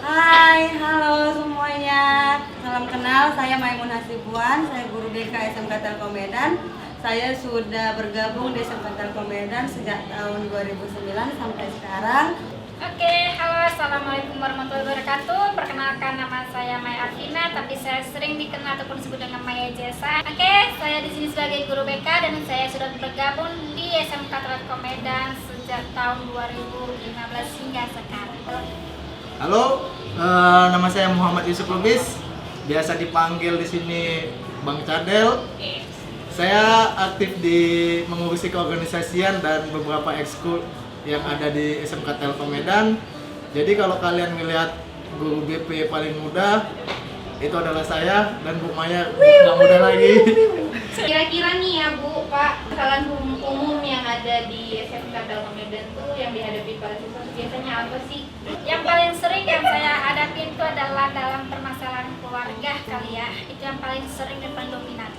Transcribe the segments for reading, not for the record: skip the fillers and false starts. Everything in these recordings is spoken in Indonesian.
Hai, halo semuanya. Salam kenal, saya Maimun Hasibuan, saya guru BK SMK Telkom Medan. Saya sudah bergabung di SMK Telkom Medan sejak tahun 2009 sampai sekarang. Oke, halo, assalamualaikum warahmatullahi wabarakatuh. Perkenalkan, nama saya Maya Arvina, tapi saya sering dikenal ataupun disebut dengan Maya Jesa. Oke, saya di sini sebagai guru BK dan saya sudah bergabung di SMK Telkom Medan sejak tahun 2015 hingga sekarang. Halo, nama saya Muhammad Yusuf Lubis, biasa dipanggil di sini Bang Cadel. Saya aktif di mengurusi keorganisasian dan beberapa ekskul yang ada di SMK Telkom Medan. Jadi kalau kalian melihat guru BP paling muda, itu adalah saya, dan Bu Maya nggak muda lagi. Kira-kira nih ya Bu, Pak, kesalahan umum yang ada di SMK Telkom Medan tuh yang dihadapi para siswa biasanya apa sih? Yang paling sering yang saya hadapi itu adalah dalam permasalahan keluarga kali ya. Itu yang paling sering dan paling dominan.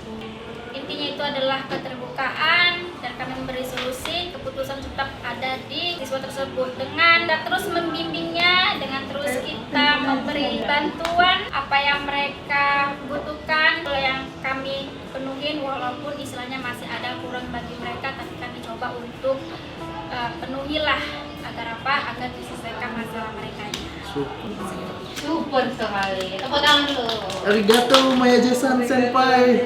Intinya itu adalah keterbukaan dan kami memberi solusi, keputusan tetap ada di siswa tersebut dengan kita terus membimbingnya, dengan terus kita memberi bantuan apa yang mereka butuhkan, yang kami penuhin walaupun istilahnya masih ada kurang bagi mereka, tapi kami coba untuk penuhilah agar apa? Agar diselesaikan masalah mereka. Super sekali. Tepuk tangan dulu. Arigato Maya Jesan Senpai.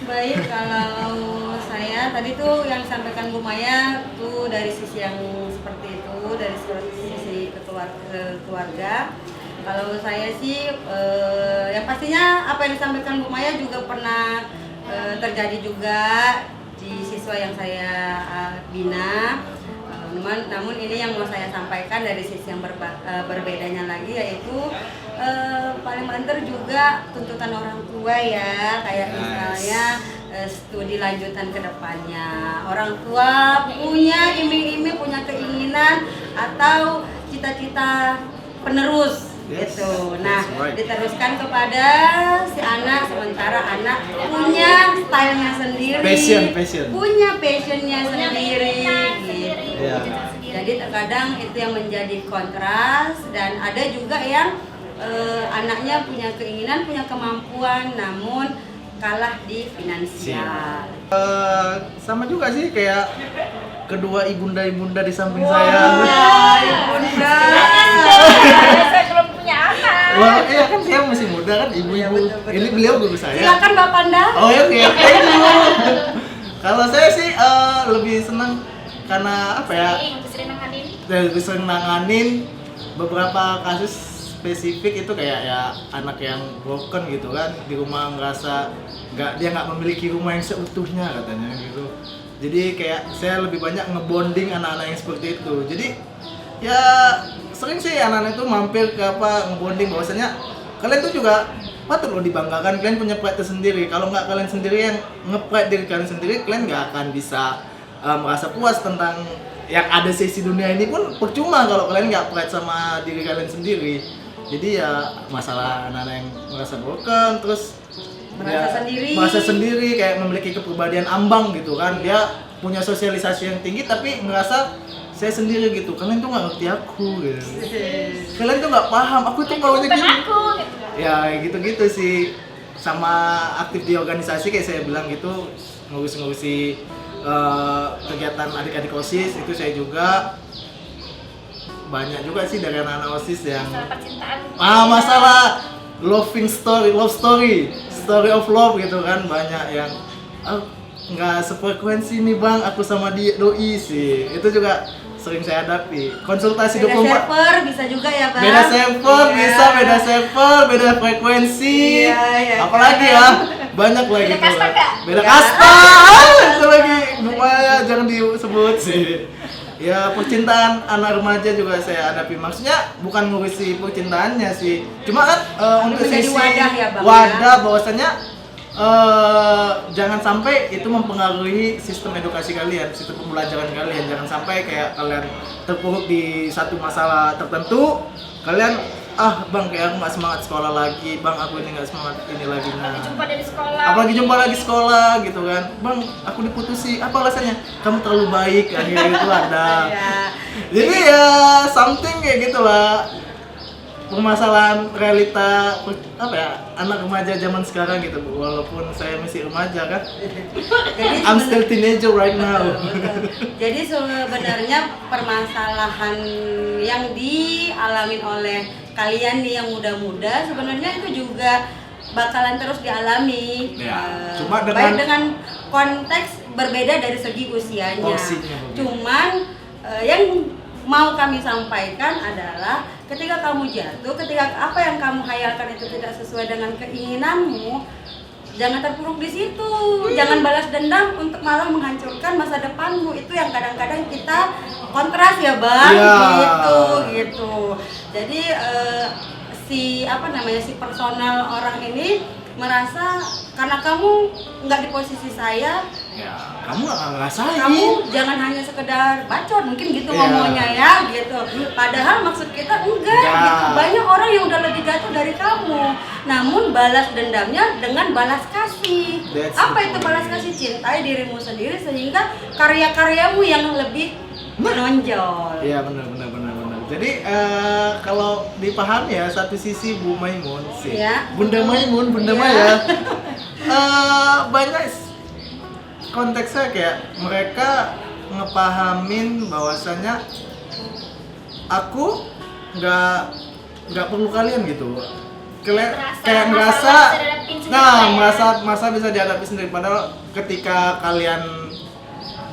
Baik, kalau saya tadi tuh yang disampaikan Bu Maya tuh dari sisi yang seperti itu, dari sisi keluarga. Kalau saya sih, yang pastinya apa yang disampaikan Bu Maya juga pernah terjadi juga di siswa yang saya bina. Namun ini yang mau saya sampaikan dari sisi yang berbedanya lagi, yaitu paling banter juga tuntutan orang tua ya, kayak misalnya studi lanjutan ke depannya. Orang tua punya iming-iming, punya keinginan atau cita-cita penerus gitu. Nah, diteruskan kepada si anak, sementara anak punya stylenya sendiri, punya passionnya sendiri gitu. Yeah. Jadi terkadang itu yang menjadi kontras, dan ada juga yang anaknya punya keinginan, punya kemampuan, namun kalah di finansial. Sama juga sih kayak kedua ibunda di samping Wah, saya. ibunda. Saya belum punya anak. Wah, iya kan saya masih muda kan, ibu-ibu. Ini beliau guru saya. Silakan Bapak Anda. Oh ya, oke. Kalau saya sih lebih senang karena apa ya? Lebih sering nanganin beberapa kasus spesifik itu kayak ya anak yang broken gitu kan, di rumah ngerasa dia nggak memiliki rumah yang seutuhnya katanya gitu. Jadi kayak saya lebih banyak ngebonding anak-anak yang seperti itu. Jadi ya sering sih anak-anak itu mampir ke ngebonding bahwasanya kalian tuh juga patut loh dibanggakan, kalian punya pride tersendiri. Kalau nggak kalian sendiri yang nge-pride diri kalian sendiri, kalian nggak akan bisa merasa puas tentang yang ada sisi dunia ini pun percuma kalau kalian nggak pride sama diri kalian sendiri. Jadi ya masalah anak-anak yang merasa broken, terus merasa sendiri kayak memiliki kepribadian ambang gitu kan, dia punya sosialisasi yang tinggi tapi ngerasa saya sendiri gitu, kalian tuh nggak ngerti aku gitu. Kalian tuh nggak paham aku tuh maunya gini gitu. Ya gitu-gitu sih. Sama aktif di organisasi kayak saya bilang gitu, ngurusi kegiatan adik-adik OSIS itu saya juga. Banyak juga sih dari anak-anak OSIS yang Masalah percintaan. Masalah love story of love gitu kan, banyak yang nggak sefrekuensi nih bang aku sama dia doi sih, itu juga sering saya hadapi. Konsultasi Beda server bisa juga ya Bang. Beda server bisa, beda server, beda frekuensi. Iya. Apalagi ya, banyak lagi Beda kasta nggak? Beda Ya. kasta. Itu lagi lumayan jangan disebut sih. Ya percintaan anak remaja juga saya hadapi. Maksudnya bukan ngurusi percintaannya sih. Cuma kan untuk menjadi sisi wadah ya, Bang, wadah bahwasanya jangan sampai itu mempengaruhi sistem edukasi kalian, sistem pembelajaran kalian. Jangan sampai kayak kalian terpuruk di satu masalah tertentu, kalian bang kayak aku nggak semangat sekolah lagi, bang aku ini nggak semangat ini lagi. Apalagi jumpa dari sekolah. Apalagi jumpa lagi sekolah gitu kan, bang aku diputusi, apa alasannya? Kamu terlalu baik, akhirnya itu ada. Jadi ya something kayak gitulah. permasalahan realita apa ya anak remaja zaman sekarang gitu Bu. Walaupun saya masih remaja kan. Jadi I'm still teenager right now. betul. Jadi sebenarnya permasalahan yang dialami oleh kalian nih yang muda-muda sebenarnya itu juga bakalan terus dialami. Ya, Cuma baik dengan konteks berbeda dari segi usianya. Porsinya berbeda. Cuman yang mau kami sampaikan adalah ketika kamu jatuh, ketika apa yang kamu hayalkan itu tidak sesuai dengan keinginanmu, jangan terpuruk di situ. Jangan balas dendam untuk malah menghancurkan masa depanmu. Itu yang kadang-kadang kita kontras ya Bang, gitu. Jadi si personal orang ini merasa karena kamu nggak di posisi saya, Ya, kamu nggak ngerasain. kamu jangan hanya sekedar bacot mungkin gitu ngomongnya ya gitu. Padahal maksud kita enggak gitu. Banyak orang yang udah lebih jatuh dari kamu. Namun balas dendamnya dengan balas kasih. Apa itu balas kasih? Cintai dirimu sendiri sehingga karya-karyamu yang lebih menonjol. Iya benar. Jadi kalau dipahami ya satu sisi Bu Maimun sih, Ya. Bunda Maimun, Bunda Ya. Maya, banyak konteksnya kayak mereka ngepahamin bahwasanya aku nggak perlu kalian gitu. Kayak merasa, masa bisa dihadapi sendiri. Padahal ketika kalian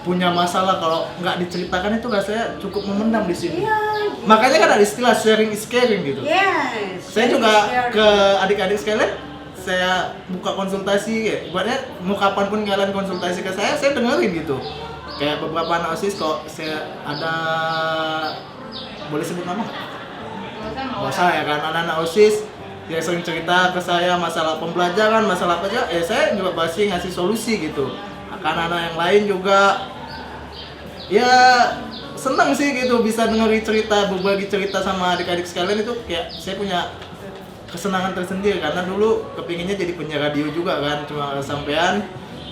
punya masalah kalau nggak diceritakan itu rasanya cukup memendam di sini. Iya. Makanya kan ada istilah sharing is caring gitu. Yes. Saya juga ke adik-adik sekalian, saya buka konsultasi ya. Buatnya mau kapan pun kalian konsultasi ke saya dengerin gitu. Kayak beberapa anak OSIS kok saya ada, boleh sebut nama nggak? Nggak usah ya kan, anak-anak OSIS yang sering cerita ke saya masalah pembelajaran, masalah apa aja, saya juga pasti ngasih solusi gitu. Anak-anak yang lain juga ya senang sih gitu bisa dengerin cerita, berbagi cerita sama adik-adik sekalian. Itu kayak saya punya kesenangan tersendiri karena dulu kepinginnya jadi penyiar radio juga kan, cuma sampean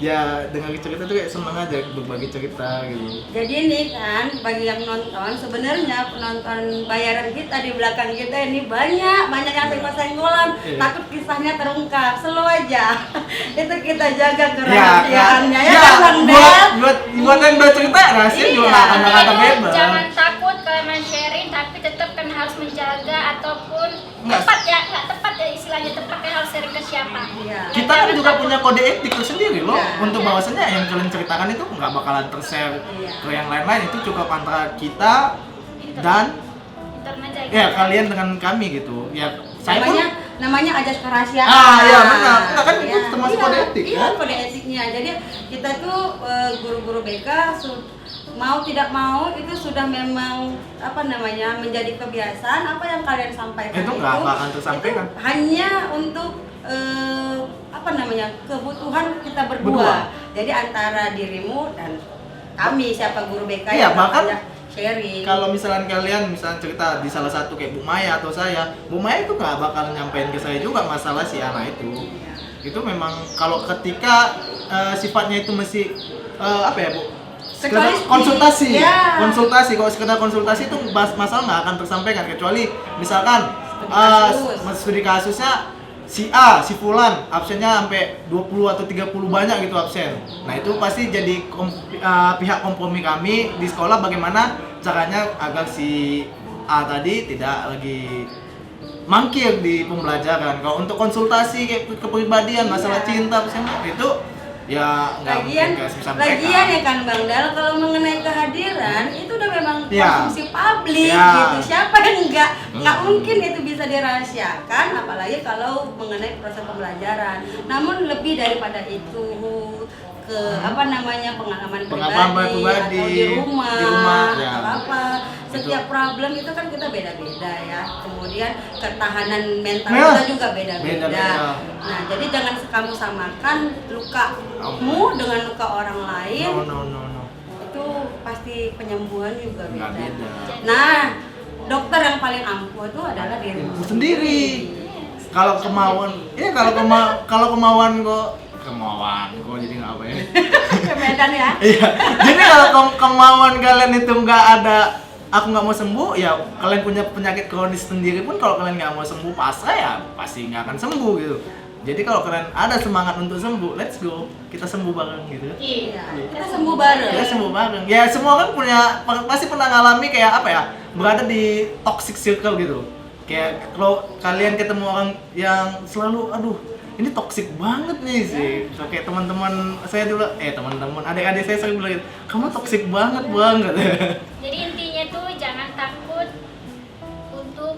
ya dengerin cerita tuh kayak senang aja berbagi cerita gitu. Jadi nih kan bagi yang nonton sebenarnya penonton bayaran kita di belakang kita ini banyak yang senggol-senggolan, takut kisahnya terungkap. Slow aja. Itu kita jaga kerahasiaannya ya kan Bang Del? Buat yang bercerita rahasia juga nggak akan bebas. Jangan takut kalian sharing, tapi tetap kan harus menjaga ataupun Nggak tepat ya istilahnya, tepatnya harus sharing ke siapa. Iya. Kita kan juga punya kode etik tersendiri loh, Iya. untuk bahwasannya yang kalian ceritakan itu nggak bakalan tershare Iya. ke yang lain-lain. Itu cukup antara kita dan Internet aja. ya kalian dengan kami gitu. Ya saya pun namanya ajas kerahasiaan. iya benar. Kita kan itu termasuk kode etik iya, kan. kode etiknya. Jadi kita tuh guru-guru BK mau tidak mau itu sudah memang menjadi kebiasaan. Apa yang kalian sampaikan Itu nggak akan tersampaikan. itu hanya untuk kebutuhan kita berdua. Jadi antara dirimu dan kami siapa guru BK Iya, yang bahkan sharing. Kalau misalnya kalian cerita di salah satu kayak Bu Maya atau saya, Bu Maya itu nggak bakal nyampein ke saya juga masalah si anak itu. Itu memang kalau ketika sifatnya itu masih Bu? Sekedar konsultasi. Ya. Konsultasi, kalau sekedar konsultasi itu masalah nggak akan tersampaikan kecuali misalkan studi kasusnya si A, si Fulan absennya sampai 20 atau 30 banyak gitu absen. Nah, itu pasti jadi pihak kompromi kami di sekolah bagaimana caranya agar si A tadi tidak lagi mangkir di pembelajaran. Kalau untuk konsultasi kayak kepribadian, masalah cinta, itu ya nggak mungkin bisa lagian ya kan Bang Dal, kalau mengenai kehadiran itu udah memang Ya. konsumsi publik Ya. gitu. Siapa yang nggak mungkin itu bisa dirahasiakan, apalagi kalau mengenai proses pembelajaran. Namun lebih daripada itu ke pengalaman pribadi atau di rumah ya. atau apa. Setiap problem itu kan kita beda-beda ya. Kemudian ketahanan mental kita juga beda-beda. Nah, jadi jangan kamu samakan lukamu dengan luka orang lain. No. Itu pasti penyembuhan juga Nggak beda. beda. Nah, dokter yang paling ampuh itu adalah dirimu sendiri. Kalau kemauan jadi nggak apa ya? Ke Medan ya. Iya. Jadi kalau kemauan kalian itu nggak ada aku nggak mau sembuh, ya kalian punya penyakit kronis sendiri pun kalau kalian nggak mau sembuh pasrah ya pasti nggak akan sembuh gitu. Jadi kalau kalian ada semangat untuk sembuh, let's go, kita sembuh bareng gitu. Iya. Kita sembuh bareng. Kita sembuh bareng. Ya semua kan pasti pernah ngalami kayak apa ya, berada di toxic circle gitu. Kayak kalau kalian ketemu orang yang selalu, aduh ini toxic banget nih sih. So, kayak teman-teman saya dulu, teman-teman adik-adik saya sering bilang gitu, kamu toxic banget. Jadi intinya tuh jangan takut untuk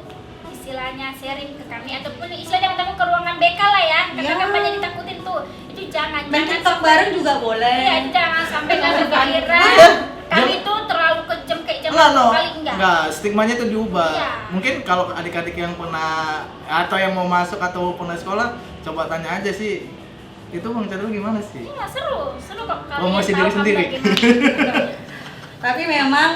istilahnya sharing ke kami ataupun istilahnya ketemu ke ruangan BK lah ya. Karena kampanye ditakutin tuh. Itu jangan Main TikTok bareng juga boleh. Iya, jangan sampai nggak kepikiran. Kami tuh terlalu kejam kayak zaman kali enggak, stigmanya tuh diubah. Iya. Mungkin kalau adik-adik yang pernah atau yang mau masuk atau pernah sekolah, coba tanya aja sih. Itu Bang Cadel gimana sih? Iya, seru kok kalian Promosi tahu diri sendiri. bagaimana. Tapi memang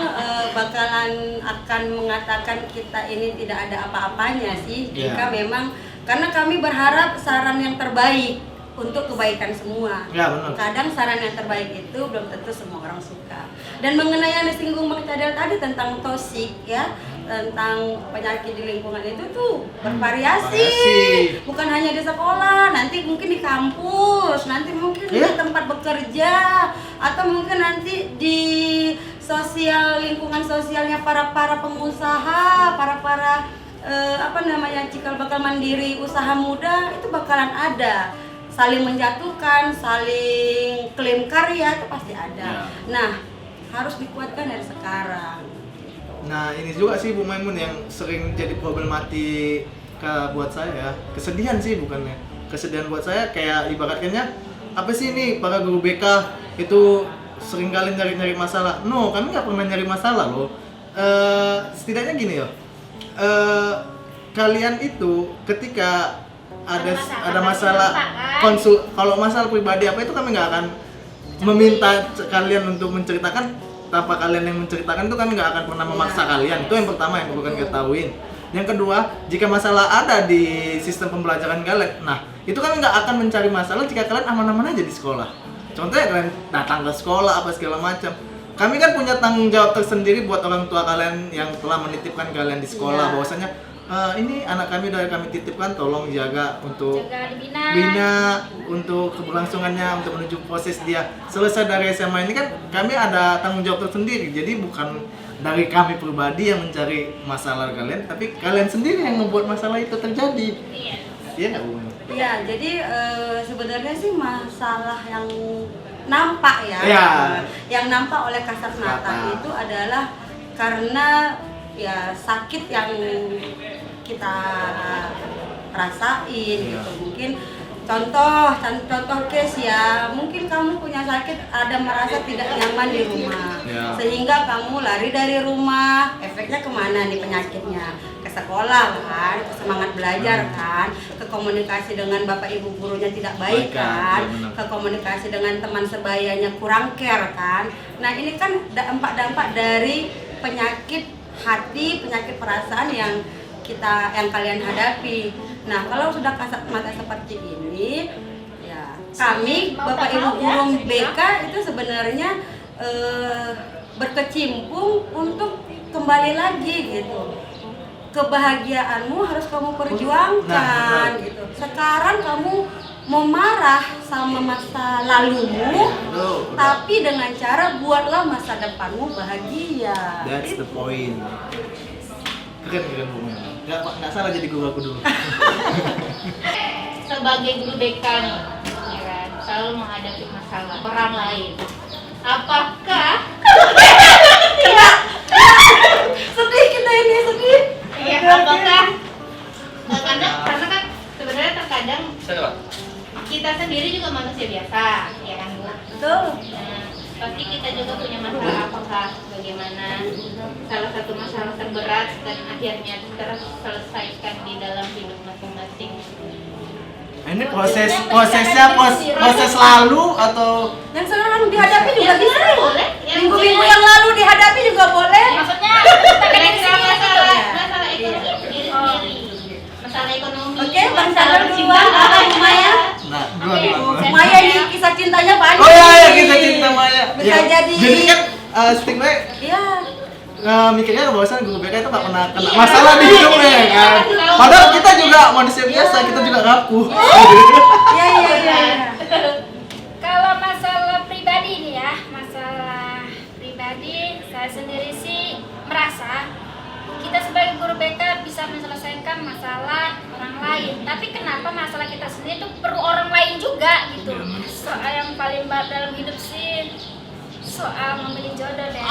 bakalan akan mengatakan kita ini tidak ada apa-apanya sih. Iya. Jika memang karena kami berharap saran yang terbaik untuk kebaikan semua. Ya, benar. Kadang saran yang terbaik itu belum tentu semua orang suka. Dan mengenai yang disinggung Bang Cadel tadi tentang toksik ya, tentang penyakit di lingkungan itu tuh bervariasi. Bukan hanya di sekolah, nanti mungkin di kampus, nanti mungkin di tempat bekerja, atau mungkin nanti di sosial, lingkungan sosialnya para pengusaha, para cikal bakal mandiri usaha muda itu bakalan ada. Saling menjatuhkan, saling klaim karya itu pasti ada. Nah, harus dikuatkan dari sekarang. Nah, ini juga sih Bu Maimun yang sering jadi problematik buat saya ya. Kesedihan sih bukannya. Kesedihan buat saya kayak ibaratkannya apa sih ini para guru BK itu sering kali nyari masalah. No, kami nggak pernah nyari masalah loh. Setidaknya gini ya. Kalian itu ketika ada masalah kalau masalah pribadi apa itu kami nggak akan meminta kalian untuk menceritakan. Tanpa kalian yang menceritakan itu kami nggak akan pernah memaksa kalian. Itu yang pertama yang perlu kalian ketahuin. Yang kedua, jika masalah ada di sistem pembelajaran kalian, nah itu kami nggak akan mencari masalah jika kalian aman-aman aja di sekolah. Contohnya kalian datang ke sekolah apa segala macam. Kami kan punya tanggung jawab tersendiri buat orang tua kalian yang telah menitipkan kalian di sekolah. Bahwasanya ini anak kami dari kami titipkan, tolong jaga untuk bina untuk keberlangsungannya, untuk menuju proses dia selesai dari SMA ini kan kami ada tanggung jawab tersendiri. Jadi bukan dari kami pribadi yang mencari masalah kalian, tapi kalian sendiri yang membuat masalah itu terjadi. Iya nggak Bu? Iya, jadi sebenarnya sih masalah yang nampak ya, yang nampak oleh kasat mata itu adalah karena ya sakit yang kita rasain gitu. Mungkin contoh case ya, mungkin kamu punya sakit, ada merasa tidak nyaman di rumah, sehingga kamu lari dari rumah. Efeknya kemana nih penyakitnya? Ke sekolah kan, ke semangat belajar kan, ke komunikasi dengan bapak ibu gurunya tidak baik kan, ke komunikasi dengan teman sebayanya kurang care kan. Nah ini kan dampak dari penyakit hati, penyakit perasaan yang kalian hadapi. Nah, kalau sudah kasat mata seperti ini, ya kami Bapak Ibu guru BK itu sebenarnya berkecimpung untuk kembali lagi gitu. Kebahagiaanmu harus kamu perjuangkan gitu. Sekarang kamu mau marah sama masa lalumu, tapi dengan cara buatlah masa depanmu bahagia. That's the point. Keren Bu. Nggak salah jadi guru aku dulu. Sebagai guru BK nih, ya kan, selalu menghadapi masalah orang lain. Apakah sedih kita ini sedih. Iya, apakah karena kan sebenarnya terkadang kita sendiri juga manusia biasa, ya kan Bu? Betul. Nah, pasti kita juga punya masalah, apakah bagaimana salah satu masalah terberat dan akhirnya terselesaikan di dalam hidup masing-masing. Ini proses lalu atau yang sekarang dihadapi juga bisa. Boleh. Minggu-minggu yang lalu dihadapi juga boleh. Maksudnya masalah ekonomi diri sendiri. Masalah ekonomi. Oke, Bang Cadel duluan, Bang Maya. Nah, dua. Maya ini kisah cintanya banyak. Oh iya, kisah cinta Maya. Bisa jadi kan stigma. Iya. mikirnya bahwasan guru BK itu nggak pernah kena masalah di hidupnya ya kan. Padahal kita juga manusia biasa, kita juga rapuh. Iya. Kalau masalah pribadi nih ya, masalah pribadi saya sendiri sih merasa kita sebagai guru BK bisa menyelesaikan masalah orang lain. Tapi kenapa masalah kita sendiri itu perlu orang lain juga gitu? Soal yang paling berat dalam hidup sih soal memilih jodoh deh.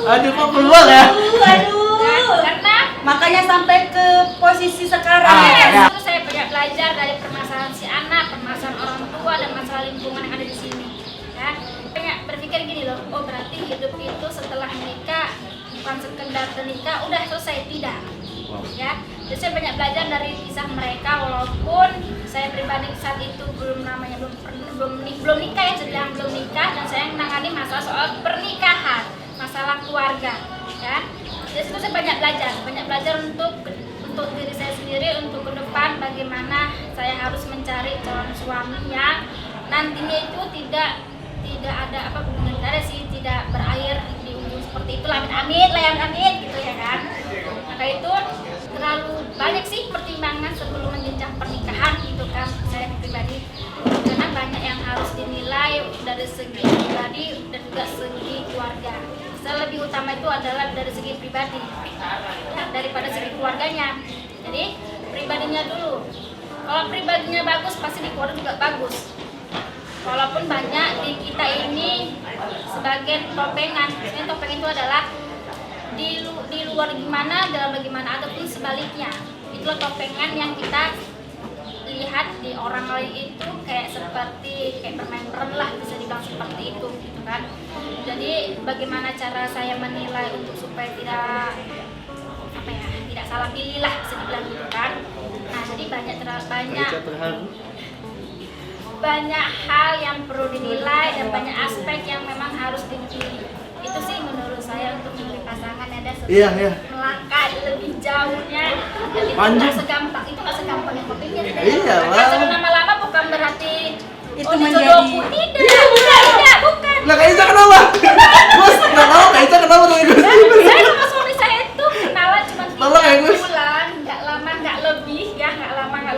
Aduh, kok keluar ya? Karena Makanya sampai ke posisi sekarang. Ya. itu saya banyak belajar dari permasalahan si anak, permasalahan orang tua dan masalah lingkungan yang ada di sini. Ya, banyak berpikir gini loh, oh berarti hidup itu setelah menikah bukan sekedar menikah udah selesai, tidak. Ya, jadi saya banyak belajar dari kisah mereka walaupun saya pribadi saat itu belum nikah ya, sedang belum nikah dan saya menangani masalah soal pernikahan, masalah keluarga, ya. Dari situ saya banyak belajar untuk diri saya sendiri, untuk ke depan bagaimana saya harus mencari calon suami yang nantinya itu tidak ada hubungan darah sih, tidak berakhir di ujung seperti itu, amin gitu ya kan. Maka itu terlalu banyak sih pertimbangan sebelum menjenjang pernikahan gitu kan saya pribadi, karena banyak yang harus dinilai dari segi pribadi dan juga segi keluarga. Saya lebih utama itu adalah dari segi pribadi daripada segi keluarganya. Jadi pribadinya dulu, kalau pribadinya bagus pasti di keluarga juga bagus. Walaupun banyak di kita ini sebagai topengan, sebenarnya topeng itu adalah di luar gimana, dalam bagaimana, ataupun sebaliknya. Itulah topengan yang kita lihat di orang lain itu kayak bermain peran lah, bisa dibilang seperti itu gitu kan. Jadi bagaimana cara saya menilai untuk supaya tidak salah pilih lah, bisa dibilang gitu kan. Nah, jadi banyak hal yang perlu dinilai dan banyak aspek yang memang harus dipilih. Itu sih menurut saya untuk memilih pasangan ada melangkah lebih jauhnya. Dan itu nggak segampang yang berpikir. Iya lah. Lama-lama bukan berarti Itu menjadi menjadi bukan. Lah Kak Ica kenapa? Gus, nggak tahu Kak Ica kenapa tuh Gus? Saya sama suami saya itu kenalan cuma 3 bulan, nggak lama nggak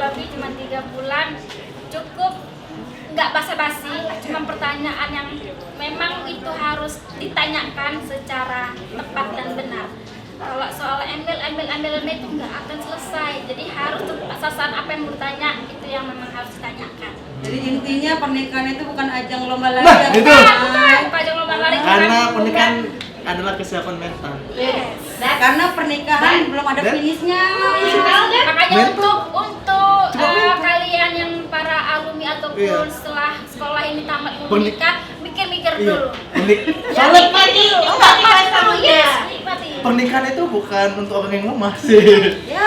lebih, cuma 3 bulan, cukup nggak basa-basi, cuma pertanyaan yang memang itu harus ditanyakan secara tepat dan benar. Kalau soal embel itu nggak akan selesai, jadi harus tepat sasaran apa yang bertanya itu yang memang harus ditanyakan. Jadi intinya pernikahan itu bukan ajang lomba lari. Nah, itu. Bukan ajang lomba lari. Karena pernikahan adalah kesiapan mental. Yes. Karena pernikahan belum ada finishnya. Makanya Mental. untuk kalian yang para alumni ataupun setelah sekolah ini tamat mau menikah, mikir-mikir dulu. Soalnya Nikmati dulu, yes, nikmati. pernikahan itu bukan untuk orang yang lemah sih. Ya.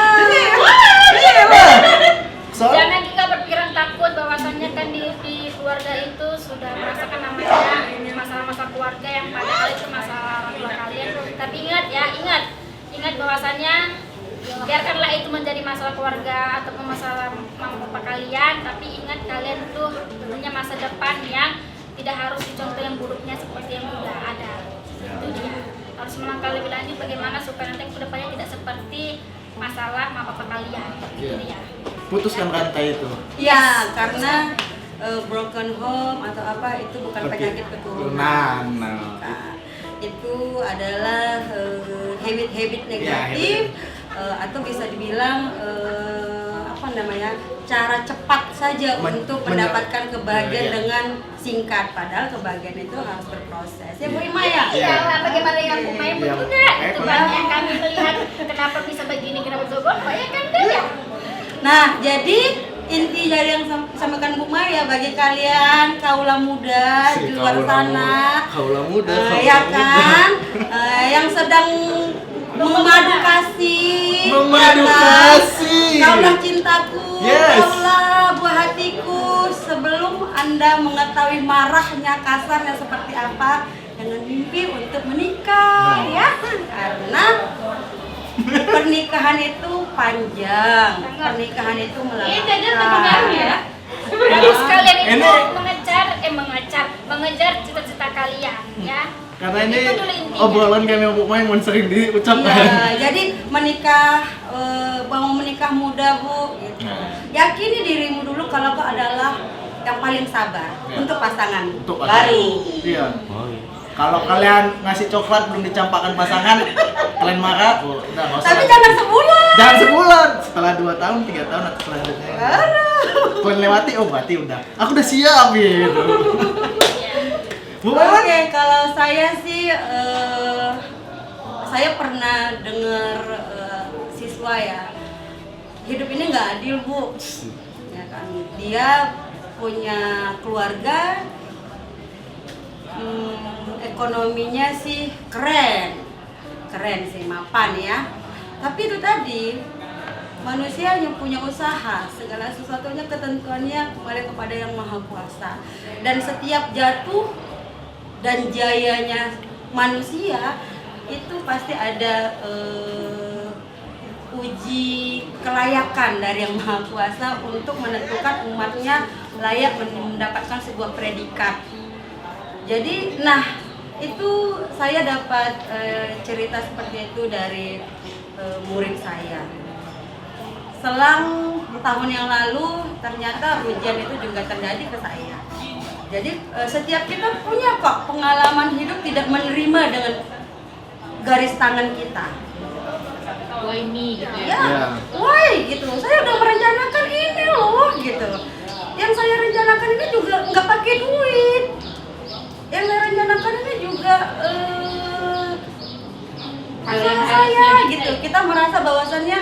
Soalnya Jangan juga berpikiran takut bahwasannya kan di keluarga itu sudah merasakan namanya masalah-masalah keluarga yang padahal itu masalah orang tua kalian. Tapi ingat bahwasannya biarkanlah itu menjadi masalah keluarga ataupun masalah mama papa kalian, tapi ingat kalian tuh punya masa depan yang tidak harus dicontoh yang buruknya seperti yang sudah ada. Itu dia. Harus melangkah lebih lanjut bagaimana supaya nanti kedepannya tidak seperti masalah mama papa kalian. Itu dia. putuskan rantai itu. Ya, karena broken home atau apa itu bukan penyakit keturunan. Nah, itu adalah habit-habit negatif atau bisa dibilang cara cepat saja untuk mendapatkan kebahagiaan dengan singkat, padahal kebahagiaan itu harus berproses. Ya Bu Ima ya? Iya, bagaimana yang Bu Maya juga itu banyak yang kami melihat kenapa bisa begini, kenapa bisa ya kan dia. Nah, jadi inti dari yang sampaikan Bu Maya bagi kalian kaula muda di luar sana, ya kan, yang sedang memadu kasih, kaulah cintaku, kaulah buah hatiku, sebelum Anda mengetahui marahnya, kasarnya seperti apa, jangan mimpi untuk menikah, ya, karena pernikahan itu panjang, pernikahan itu melelahkan. Jadi sekalian itu mengejar cita-cita kalian, ya. Karena ini Itu dulu intinya. obrolan kami Bu Maimun sering diucapkan. Iya, jadi menikah, mau menikah muda Bu, gitu. Yakini dirimu dulu kalau kau adalah yang paling sabar Ya. untuk pasangan Untuk baru. Iya. Kalau kalian ngasih coklat belum dicampakkan pasangan, kalian marah, udah nggak usah. Tapi jangan sebulan. Jangan sebulan. Setelah 2 tahun, 3 tahun atau selanjutnya. Kalian lewati, oh berarti udah. Aku udah siap gitu. Bu Maimun? Oke, kalau saya sih, saya pernah dengar siswa ya, hidup ini nggak adil Bu, ya kan? Dia punya keluarga, ekonominya sih keren sih, mapan ya. Tapi itu tadi manusia yang punya usaha, segala sesuatunya ketentuannya kembali kepada Yang Maha Kuasa. Dan setiap jatuh dan jayanya manusia itu pasti ada uji kelayakan dari Yang Maha Kuasa untuk menentukan umatnya layak mendapatkan sebuah predikat. Jadi, nah itu saya dapat cerita seperti itu dari murid saya. Selang tahun yang lalu ternyata ujian itu juga terjadi ke saya. Jadi setiap kita punya kok pengalaman hidup tidak menerima dengan garis tangan kita. Why me gitu ya? Ya, why gitu. Saya udah merencanakan ini loh gitu. Yang saya rencanakan ini juga nggak pakai duit. Yang saya rencanakan ini juga usaha saya gitu. Kita merasa bahwasannya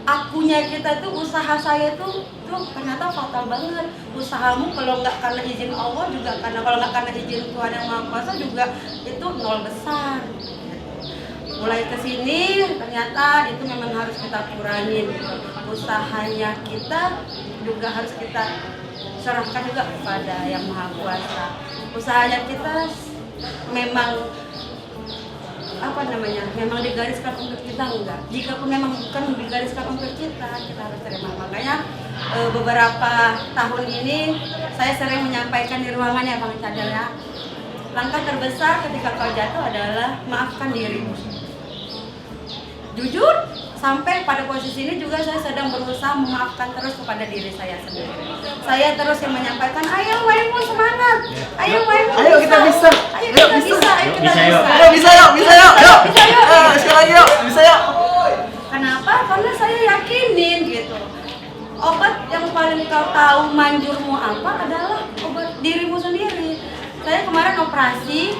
akunya kita tuh, usaha saya tuh ternyata fatal banget. Usahamu kalau nggak karena izin Allah juga, karena kalau nggak karena izin Tuhan Yang Maha Kuasa juga itu nol besar. Mulai kesini ternyata itu memang harus kita kurangin. Usahanya kita juga harus kita serahkan juga kepada Yang Maha Kuasa. Usahanya kita memang memang digariskan untuk kita enggak. Jika pun memang bukan digariskan untuk kita harus terima. Makanya beberapa tahun ini saya sering menyampaikan di ruangan ya Bang Cadel ya. Langkah terbesar ketika kau jatuh adalah maafkan dirimu. Jujur, sampai pada posisi ini juga saya sedang berusaha memaafkan terus kepada diri saya sendiri. Saya terus yang menyampaikan, ayo Maimun semangat, ayo Maimun Ayo kita bisa, ayo kita bisa, ayo kita bisa. Ayo bisa yuk, yuk. Sekali lagi yuk, bisa yuk. Kenapa? Karena saya yakinin gitu. Obat yang paling kau tahu manjurmu apa adalah obat dirimu sendiri. Saya kemarin operasi,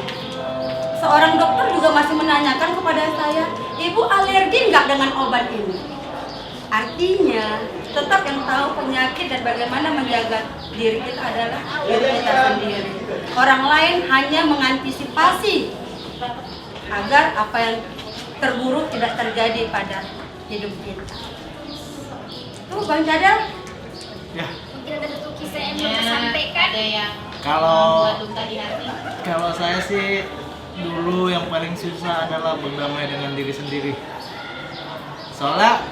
seorang dokter juga masih menanyakan kepada saya, ibu alergi nggak dengan obat ini? Artinya, tetap yang tahu penyakit dan bagaimana menjaga diri kita adalah diri kita sendiri. Orang lain hanya mengantisipasi agar apa yang terburuk tidak terjadi pada hidup kita. Tuh Bang Cadel. Ya, Mungkin ada satu kisah yang mau tersampaikan. Ada yang kalau membuat duka di hati. kalau saya sih dulu yang paling susah adalah berdamai dengan diri sendiri. Soalnya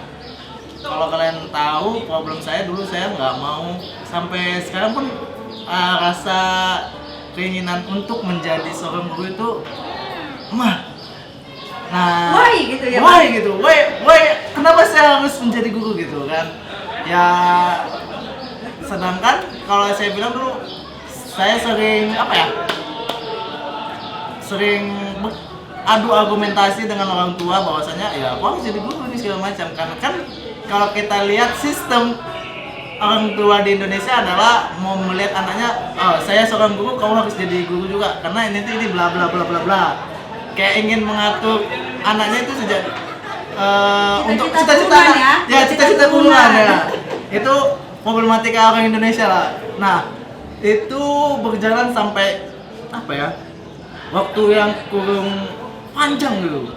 kalau kalian tahu problem saya dulu, saya nggak mau sampai sekarang pun rasa keinginan untuk menjadi seorang guru itu nah Why gitu ya, why gitu, why kenapa saya harus menjadi guru gitu kan ya. Sedangkan kalau saya bilang dulu saya sering sering adu argumentasi dengan orang tua bahwasanya ya aku harus jadi guru ini segala macam. Karena kan kalau kita lihat sistem orang tua di Indonesia adalah mau melihat anaknya, oh saya seorang guru, kamu harus jadi guru juga karena ini bla bla bla bla bla. Kayak ingin mengatur anaknya itu sejak untuk cita-cita turunan ya. Itu problematika orang Indonesia lah. Nah, itu berjalan sampai waktu yang kurang panjang gitu.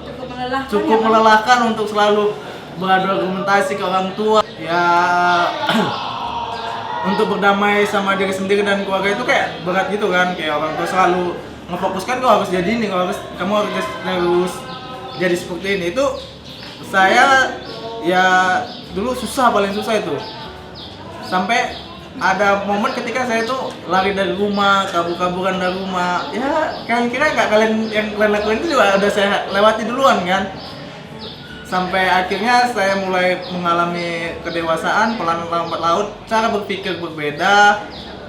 Cukup melelahkan untuk selalu beradu argumentasi ke orang tua. Ya untuk berdamai sama diri sendiri dan keluarga itu kayak berat gitu kan. Kayak orang tua selalu ngefokuskan kau harus jadi ini, kamu harus jadi seperti ini. Itu saya ya dulu paling susah itu. Sampai ada momen ketika saya tuh lari dari rumah, kabur-kaburan dari rumah. Ya, kalian kira nggak kalian yang kalian lakuin itu juga udah saya lewati duluan kan? Sampai akhirnya saya mulai mengalami kedewasaan, pelan lambat laut, cara berpikir berbeda,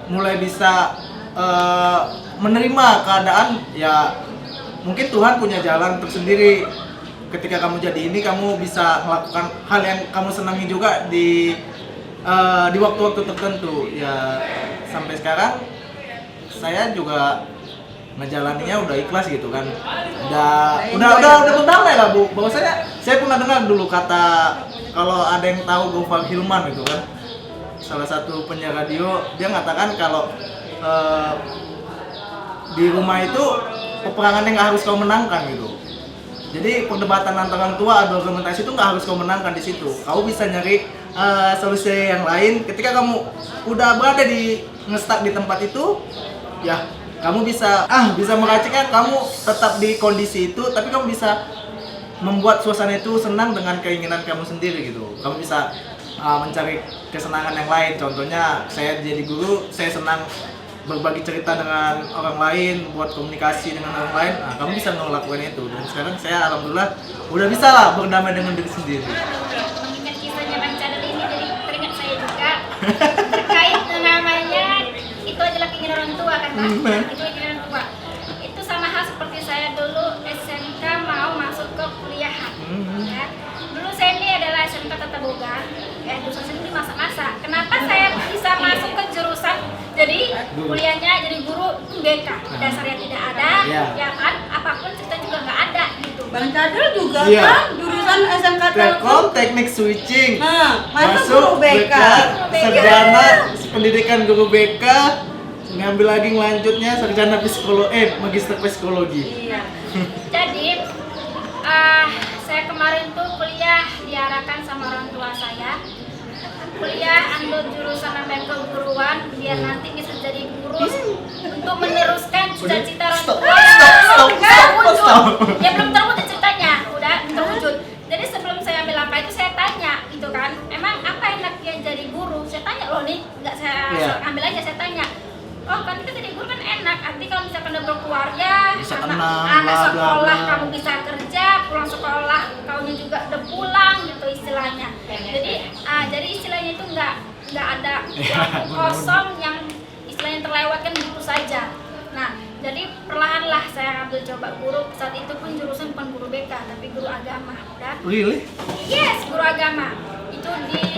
mulai bisa menerima keadaan. Ya mungkin Tuhan punya jalan tersendiri. Ketika kamu jadi ini, kamu bisa melakukan hal yang kamu senangi juga di waktu-waktu tertentu. Ya sampai sekarang saya juga ngejalaninya udah ikhlas gitu kan. Udah berdamai lah Bu. Bahwasanya saya pernah dengar dulu kata, kalau ada yang tahu Gofar Hilman gitu kan, salah satu penyiar radio, dia mengatakan kalau di rumah itu peperangan yang nggak harus kau menangkan gitu. Jadi perdebatan antara orang tua, adu argumentasi itu nggak harus kau menangkan di situ. Kau bisa nyari solusi yang lain. Ketika kamu udah berada di ngestak di tempat itu, ya kamu bisa meraciknya. Kamu tetap di kondisi itu, tapi kamu bisa membuat suasana itu senang dengan keinginan kamu sendiri gitu. Kamu bisa mencari kesenangan yang lain. Contohnya saya jadi guru, saya senang berbagi cerita dengan orang lain, buat komunikasi dengan orang lain. Nah, kamu bisa ngelakuin itu. Dan sekarang saya alhamdulillah udah bisa lah berdamai dengan diri sendiri. Mengingat kisahnya Bang Cadel ini, jadi teringat saya juga terkait namanya itu adalah keinginan orang tua kan Pak? Itu keinginan orang tua. Itu sama hal seperti saya dulu SMK mau masuk ke kuliahan. Ya. Dulu saya ini adalah SMK Tata Boga, ya jurusan sendiri masa-masa. Kenapa saya bisa masuk ke jurusan jadi kuliahnya jadi guru BK? Dasarnya tidak ada, ya kan? Apapun cerita juga nggak ada gitu. Bang Cadel juga kan jurusan SMK Telkom Teknik Switching. Masuk guru BK. Sarjana pendidikan guru BK, ngambil lagi lanjutnya sarjana magister psikologi. Iya. Jadi saya kemarin tuh kuliah diarahkan sama orang tua saya. Kuliah ambil jurusan namanya keguruan biar nanti bisa jadi guru untuk meneruskan cita-cita orang tua. Ya belum terwujud ceritanya, udah terwujud. Jadi sebelum saya ambil apa itu saya tanya gitu kan, emang apa enaknya jadi guru? Saya tanya loh nih, nggak saya ambil aja, saya tanya. Oh kan kita jadi guru kan enak, nanti kalau misalkan udah berkeluarga, anak sekolah kamu bisa kerja, pulang sekolah kaunya juga udah pulang gitu istilahnya. Jadi istilahnya itu nggak ada waktu kosong yang istilahnya terlewatkan gitu saja. Nah jadi perlahanlah saya ambil coba guru, saat itu pun jurusan bukan guru BK tapi guru agama. Udah? Really? Yes, guru agama. Itu di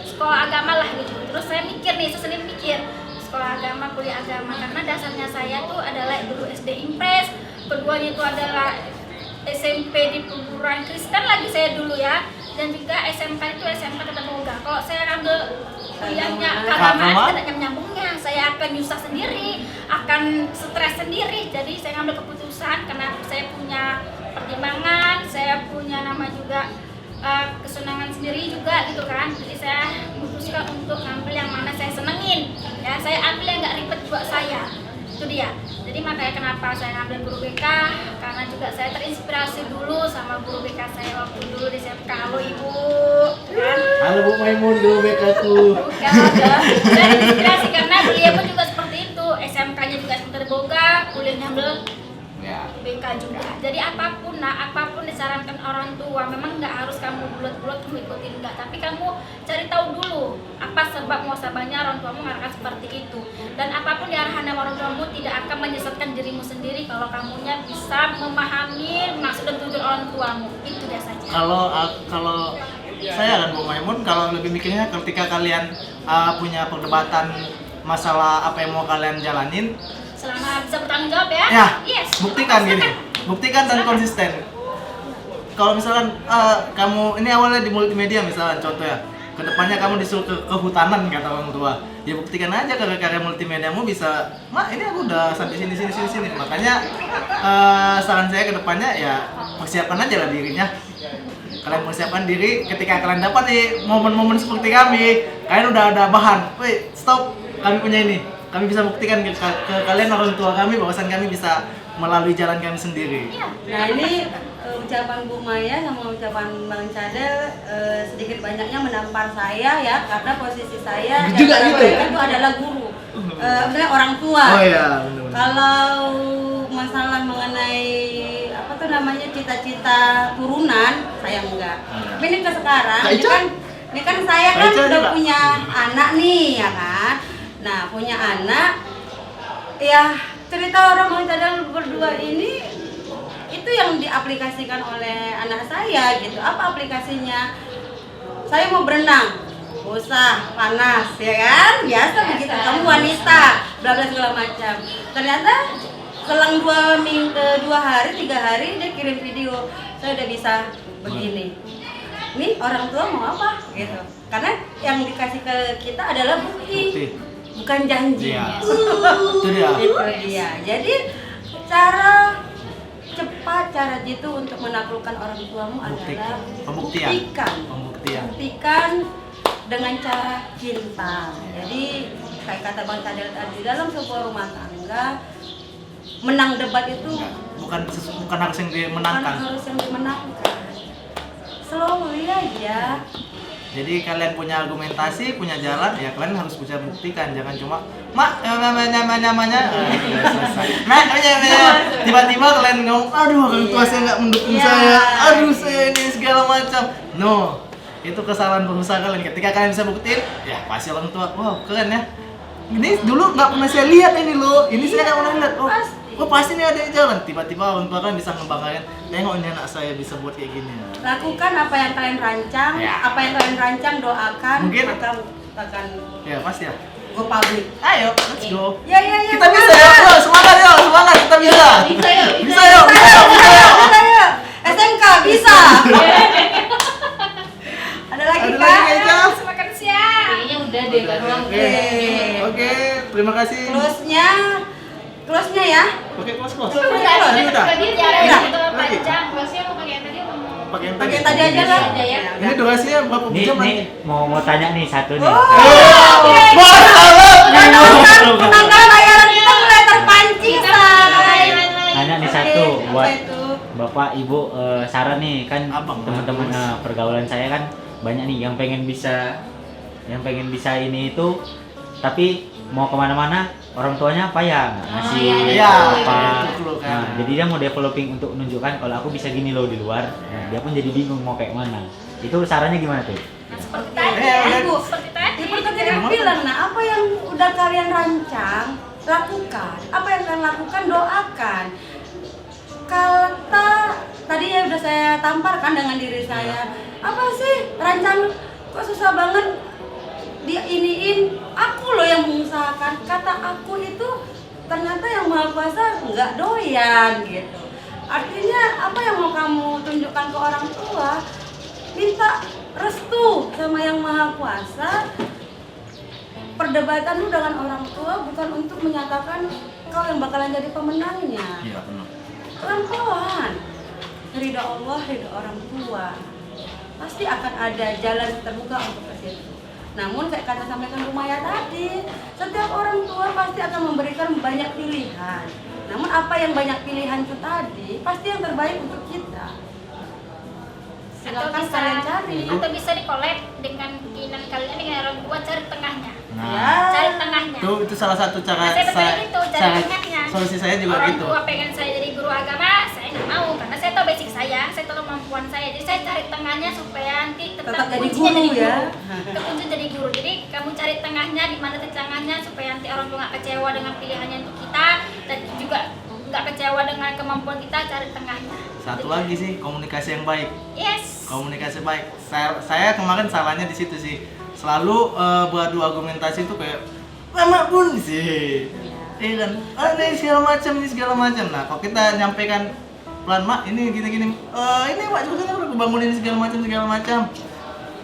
sekolah agama lah gitu. Terus saya mikir nih, saya sendiri mikir sekolah agama, kuliah agama, karena dasarnya saya tuh adalah dulu SD Impres, keduanya itu adalah SMP di perguruan Kristen lagi saya dulu ya, dan juga SMK itu SMK Tata Boga. Kalau saya ambil kuliahnya keagamaan tidak nyambungnya, saya akan nyusah sendiri, akan stres sendiri. Jadi saya ngambil keputusan karena saya punya pertimbangan, saya punya nama juga kesenangan sendiri juga gitu kan. Jadi saya memutuskan untuk ngambil yang mana saya senengin. Ya, saya ambil yang nggak ribet buat saya. Itu dia. Jadi makanya kenapa saya ngambil guru BK, karena juga saya terinspirasi dulu sama guru BK saya waktu dulu di SMK. Halo Ibu. Kan? Halo Bu Maimun, guru BK ku. Bukan ada. Saya terinspirasi karena beliau pun juga seperti itu. SMK-nya juga seperti Boga, kuliahnya ambil BK juga. Jadi apapun disarankan orang tua, memang nggak harus kamu bulat-bulat kamu ikutin, enggak, tapi kamu cari tahu dulu apa sebab muasabahnya orang tuamu mengarahkan seperti itu. Dan apapun diarahan sama orang tuamu tidak akan menyesatkan dirimu sendiri kalau kamunya bisa memahami maksud dan tujuan orang tuamu. Itu dia saja. Kalau saya dan Bu Maimun, kalau lebih mikirnya ketika kalian punya perdebatan masalah apa yang mau kalian jalanin, selama bisa bertanggung jawab ya. Yes. Buktikan dan konsisten. Kalau misalkan kamu ini awalnya di multimedia misalkan contoh ya, kedepannya kamu disuruh ke kehutanan kata orang tua, ya buktikan aja karya multimediamu bisa, ini aku udah sampai sini. Makanya saran saya kedepannya ya persiapkan aja lah dirinya. Kalian persiapkan diri ketika kalian dapat di momen-momen seperti kalian udah ada bahan. Wait, stop, kami punya ini. Kami bisa buktikan ke kalian orang tua kami bahwasan kami bisa melalui jalan kami sendiri. Nah ini ucapan Bu Maya sama ucapan Bang Cadel sedikit banyaknya menampar saya ya, karena posisi saya dan Juga gitu? mereka itu adalah guru, sebenarnya orang tua. Oh iya, benar-benar. Kalau masalah mengenai apa tuh namanya cita-cita turunan, saya enggak. Tapi ini ke sekarang, Kak Ica? ini kan saya Kak kan Ica udah juga? punya anak nih ya kan. Nah punya anak, ya cerita orang Bang Cadel berdua ini itu yang diaplikasikan oleh anak saya gitu. Apa aplikasinya? Saya mau berenang, usah panas ya kan, biasa begitu, kamu wanita, bla bla segala macam. Ternyata selang 2 hari 3 hari dia kirim video, saya udah bisa begini. Nih orang tua mau apa gitu? Karena yang dikasih ke kita adalah bukti, bukan janji. Iya. Itu dia. Itu dia. Jadi cara cepat, cara jitu untuk menaklukkan orang tuamu adalah Pembuktian. buktikan. Pembuktian. Buktikan dengan cara cinta. Jadi kayak kata Bang Cadel tadi, dalam sebuah rumah tangga menang debat itu Bukan harus yang bukan dimenangkan. harus yang dimenangkan. Slowly aja. Jadi kalian punya argumentasi, punya jalan, ya kalian harus bisa buktikan. Jangan cuma mak namanya selesai. Mak tiba-tiba kalian ngomong, aduh orang tua saya nggak mendukung Iya. saya, aduh saya ini segala macam. No, itu kesalahan pengusaha kalian. Ketika kalian bisa buktiin, ya pasti orang tua, wow keren ya. Ini dulu nggak pernah saya lihat ini loh, ini saya nggak pernah lihat. Oh pasti nih ada yang jalan. Tiba-tiba orang tua kan bisa ngebanggain, tengok ini anak saya bisa buat kayak gini. Lakukan apa yang kalian rancang, Ya. apa yang kalian rancang, doakan, Mungkin. maka akan Ya pasti ya. go public. Ayo, let's go. Ya ya ya. Kita bisa ya, bro. Semangat yo, semangat kita bisa. Bisa yuk, Bisa yo, bisa yo, bisa yo. Bisa ya. SMK bisa. Ada lagi Ada Kak? lagi, Kak Ica? Makan siang. Kayaknya udah deh kan. Oke, oke, terima kasih. Close-nya ya. Oke, close. Udah, Ini udah. tadi Biar Udah. itu Lagi. panjang. Masnya mau pakai yang tadi apa mau? Pakai yang Pakai tadi. tadi aja lah. Aja ya. Ini durasinya berapa Nih, jam nih nanti? mau tanya nih satu nih. Penanggalan bayaran kita mulai terpancing, say. Tanya nih Oke, satu apa buat itu? Bapak Ibu Sarah nih kan Abang. teman-teman pergaulan saya kan banyak nih yang pengen bisa ini itu tapi mau kemana-mana orang tuanya apa ya nggak ngasih iya, apa. itu dulu kan. Nah, jadi dia mau developing untuk menunjukkan kalau aku bisa gini loh di luar. Nah, dia pun jadi bingung mau kayak mana. Itu sarannya gimana tuh? Nah, seperti tadi Ya, ya. Ibu. Seperti tadi. Seperti tadi aku bilang, nah apa yang udah kalian rancang, lakukan. Apa yang kalian lakukan, doakan. Kata tadi ya udah saya tamparkan dengan diri saya. Apa sih rancang kok susah banget dia iniin? Aku loh yang mengusahakan. Kata aku itu ternyata yang Maha Kuasa nggak doyan gitu. Artinya apa yang mau kamu tunjukkan ke orang tua? Minta restu sama yang Maha Kuasa. Perdebatan lu dengan orang tua bukan untuk menyatakan kau yang bakalan jadi pemenangnya. Iya, benar. Pelan-pelan. Ridha Allah, ridha orang tua. Pasti akan ada jalan terbuka untuk ke situ. Namun kayak kata sampaikan Bu Maya tadi, setiap orang tua pasti akan memberikan banyak pilihan. Namun apa yang banyak pilihan itu tadi, pasti yang terbaik untuk kita. Silakan kalian cari. Atau bisa dikolek dengan keinginan kalian dengan orang tua, cari tengahnya. Nah, Cari tengahnya. itu salah satu cara Nah, saya betul itu, cari tengahnya. solusi saya juga Orang gitu. tua pengen saya jadi guru agama, saya nggak mau karena saya tahu basic saya tahu kemampuan saya. Jadi saya cari tengahnya supaya nanti Tetap tetap jadi kuncinya guru jadi ya. guru. Kunci jadi guru. Jadi kamu cari tengahnya di mana tengahnya supaya nanti orang tua nggak kecewa dengan pilihannya untuk kita dan juga nggak kecewa dengan kemampuan kita. Cari tengahnya. Satu lagi sih, komunikasi yang baik. Yes. Komunikasi baik. Saya kemarin salahnya di situ sih. Selalu beradu argumentasi itu kayak lama pun sih. Iya kan? Ini segala macam. Nah, kalau kita nyampaikan pelan, Mak, ini gini-gini. Ini Mak juga udah kebangunin segala macam.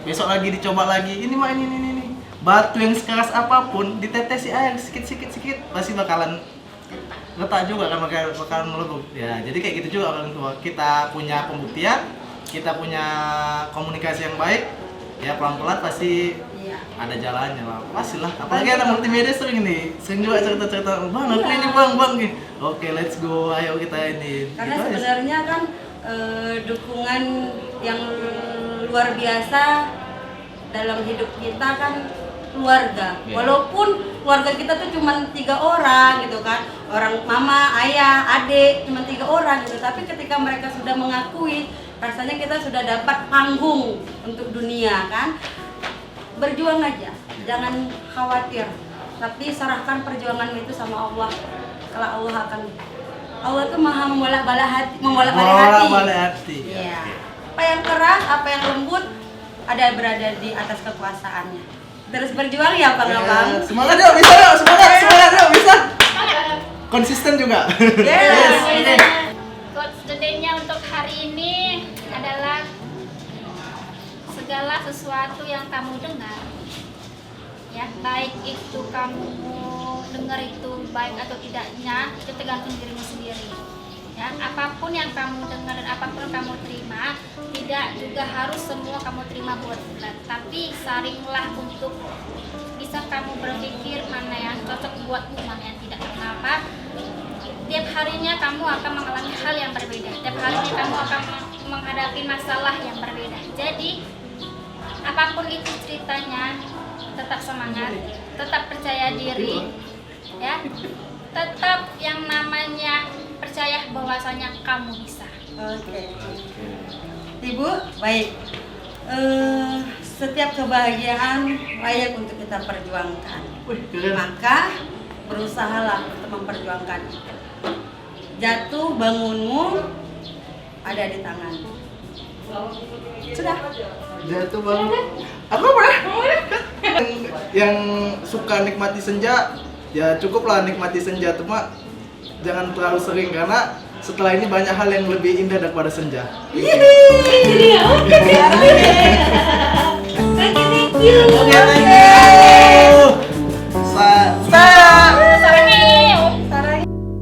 Besok lagi dicoba lagi. Ini Mak ini. Batu yang sekeras apapun ditetesi air sedikit pasti bakalan letak juga kan, bakalan meletup. Ya, jadi kayak gitu juga orang tua. Kita punya pembuktian, kita punya komunikasi yang baik. Ya pelan-pelan pasti Iya. ada jalannya lah, pastilah. Apalagi anak multimedia sering juga cerita-cerita, bang aku ini bang gini. Oke, let's go, ayo kita ini. Karena Gitu aja sih. sebenarnya kan dukungan yang luar biasa dalam hidup kita kan keluarga. Yeah. Walaupun keluarga kita tuh cuma 3 orang gitu kan, orang mama, ayah, adik cuma 3 orang gitu. Tapi ketika mereka sudah mengakui, rasanya kita sudah dapat panggung untuk dunia kan. Berjuang aja, jangan khawatir. Tapi serahkan perjuangan itu sama Allah. Kalau Allah tuh maha membolak-balik hati, Bolak-balik hati. Iya. Apa yang keras, apa yang lembut, ada berada di atas kekuasaannya. Terus berjuang ya Bang Abang. Semangat yuk, bisa yuk, semangat yuk, bisa. Konsisten juga. Yes. Quotes the day-nya untuk hari ini adalah segala sesuatu yang kamu dengar, ya baik itu kamu dengar itu baik atau tidaknya itu tergantung dirimu sendiri. Ya, apapun yang kamu dengar dan apapun kamu terima, tidak juga harus semua kamu terima bulat-bulat, tapi saringlah untuk bisa kamu berpikir mana yang cocok buatmu, mana yang tidak. Kenapa? Tiap harinya kamu akan mengalami hal yang berbeda, tiap harinya kamu akan menghadapi masalah yang berbeda. Jadi apapun itu ceritanya, tetap semangat, tetap percaya diri, ya, tetap yang namanya percaya bahwasanya kamu bisa. Oke. Ibu, baik. Setiap kebahagiaan layak untuk kita perjuangkan. Maka berusahalah untuk memperjuangkan. Jatuh bangunmu ada di tangan. Sudah. Jatuh bangun. Aku pernah. Yang suka nikmati senja, ya cukuplah nikmati senja, cuma jangan terlalu sering karena setelah ini banyak hal yang lebih indah daripada senja. Oke, thank you.